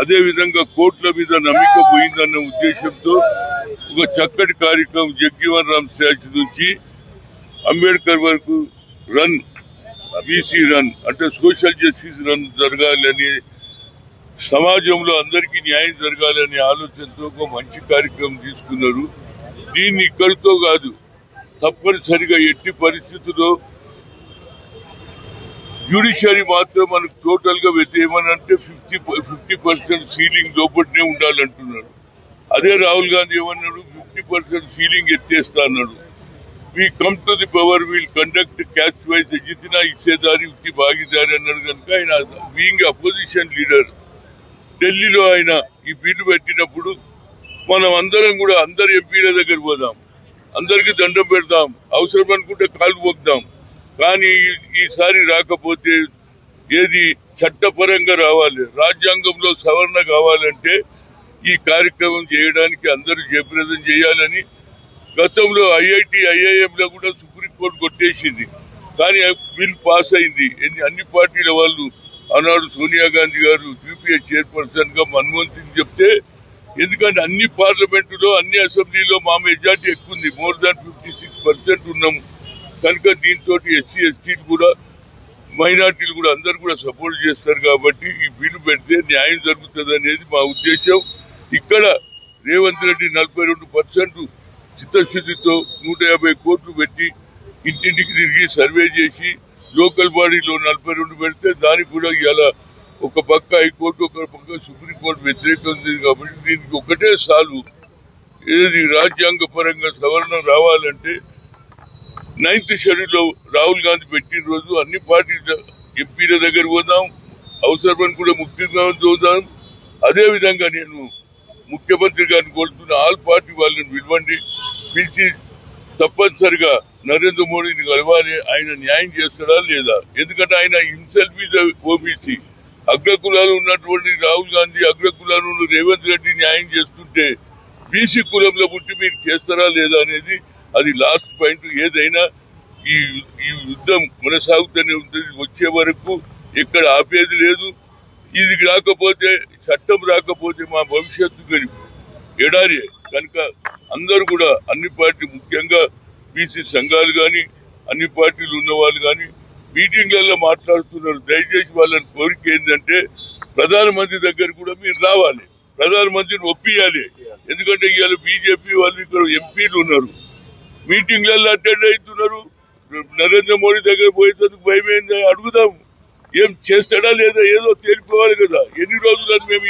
అదే విధంగా కోట్ల మీద నమ్మిక పోయిందన్న ఉద్దేశంతో ఒక చక్కటి కార్యక్రమం జగ్జీవన్ రామ్ స్టాచ్యూ నుంచి అంబేద్కర్ వరకు రన్ బీసీ రన్ అంటే సోషల్ జస్టిస్ రన్ జరగాలని, సమాజంలో అందరికీ న్యాయం జరగాలనే ఆలోచనతో ఒక మంచి కార్యక్రమం తీసుకున్నారు. దీన్ని ఇక్కడితో కాదు, తప్పనిసరిగా ఎట్టి పరిస్థితుల్లో జ్యుడిషియరీ మాత్రం మనకు టోటల్ గా ఏమనంటే 50% సీలింగ్ లోపలనే ఉండాలంటున్నారు. అదే రాహుల్ గాంధీ ఏమన్నాడు, 50% సీలింగ్ ఎత్తేస్తా అన్నాడు. We come to the power will conduct caste wise జితినా ఇచ్చేదారి ఉత్తి భాగీదారి అన్నాడు. కనుక ఆయన బీయింగ్ అపోజిషన్ లీడర్ ఢిల్లీలో ఆయన ఈ బిల్లు పెట్టినప్పుడు మనం అందరం కూడా అందరు ఎంపీల దగ్గర పోదాం, అందరికి దండం పెడదాం, అవసరం అనుకుంటే కాలు పోద్దాం. కానీ ఈసారి రాకపోతే ఏది చట్టపరంగా రావాలి, రాజ్యాంగంలో సవరణ కావాలంటే ఈ కార్యక్రమం చేయడానికి అందరూ జయప్రదం చేయాలని గతంలో ఐఐటి ఐఐఎంలో కూడా సుప్రీంకోర్టు కొట్టేసింది. కానీ బిల్ పాస్ అయింది. అన్ని పార్టీల వాళ్ళు ఆనాడు సోనియా గాంధీ గారు యూపీఏ చైర్పర్సన్ గా మన్మోహన్ సింగ్ చెప్తే, ఎందుకంటే అన్ని పార్లమెంటులో అన్ని అసెంబ్లీలో మా మెజార్టీ ఎక్కువ ఉంది, మోర్ దాన్ 56% ఉన్నాము. కనుక దీంతో ఎస్సీ ఎస్టీలు కూడా మైనార్టీలు కూడా అందరు కూడా సపోర్ట్ చేస్తారు. కాబట్టి ఈ బిల్లు పెడితే న్యాయం జరుగుతుంది అనేది మా ఉద్దేశం. ఇక్కడ రేవంత్ రెడ్డి 42% చిత్తశుద్ధితో 150 కోట్లు పెట్టి ఇంటింటికి తిరిగి సర్వే చేసి లోకల్ బాడీలో 42 పెడితే దానికి కూడా ఇలా ఒక పక్క హైకోర్టు ఒక పక్క సుప్రీంకోర్టు వ్యతిరేకం ఉంది. కాబట్టి దీనికి ఒకటే సాల్వ్, ఏది రాజ్యాంగ పరంగా సవరణ రావాలంటే 9th షెడ్యూల్లో రాహుల్ గాంధీ పెట్టిన రోజు అన్ని పార్టీల ఎంపీల దగ్గర పోదాం, అవసరమని కూడా ముఖ్యమంత్రి పోదాం. అదేవిధంగా నేను ముఖ్యమంత్రి గారిని కోరుతున్న ఆల్ పార్టీ వాళ్ళని పిలవండి, పిలిచి తప్పనిసరిగా నరేంద్ర మోడీని కలవాలి. ఆయన న్యాయం చేస్తాడా లేదా? ఎందుకంటే ఆయన హిమ్సెల్ఫ్ మీద ఓబీసీ అగ్రకులాలు ఉన్నటువంటి రాహుల్ గాంధీ అగ్రకులాలు రేవంత్ రెడ్డి న్యాయం చేస్తుంటే బీసీ కులంలో పుట్టి మీరు చేస్తారా లేదా అనేది అది లాస్ట్ పాయింట్. ఏదైనా ఈ యుద్ధం కొనసాగుతూనే ఉంటుంది, వచ్చే వరకు ఎక్కడ ఆపేది లేదు. ఇది రాకపోతే, చట్టం రాకపోతే మా భవిష్యత్తు ఎడారి. కనుక అందరూ కూడా అన్ని పార్టీ, ముఖ్యంగా బీసీ సంఘాలు కానీ అన్ని పార్టీలు ఉన్న వాళ్ళు కానీ మీటింగ్లలో మాట్లాడుతున్నారు. దయచేసి వాళ్ళని కోరిక ఏంటంటే ప్రధానమంత్రి దగ్గర కూడా మీరు రావాలి, ప్రధానమంత్రిని ఒప్పియాలి. ఎందుకంటే ఇవాళ బీజేపీ వాళ్ళు ఇక్కడ ఎంపీలు ఉన్నారు, మీటింగ్లలో అటెండ్ అవుతున్నారు. నరేంద్ర మోడీ దగ్గర పోయేందుకు భయం ఏంది? అడుగుదాం, ఏం చేస్తాడా లేదా, ఏదో తేలిపోవాలి కదా. ఎన్ని రోజులని మేము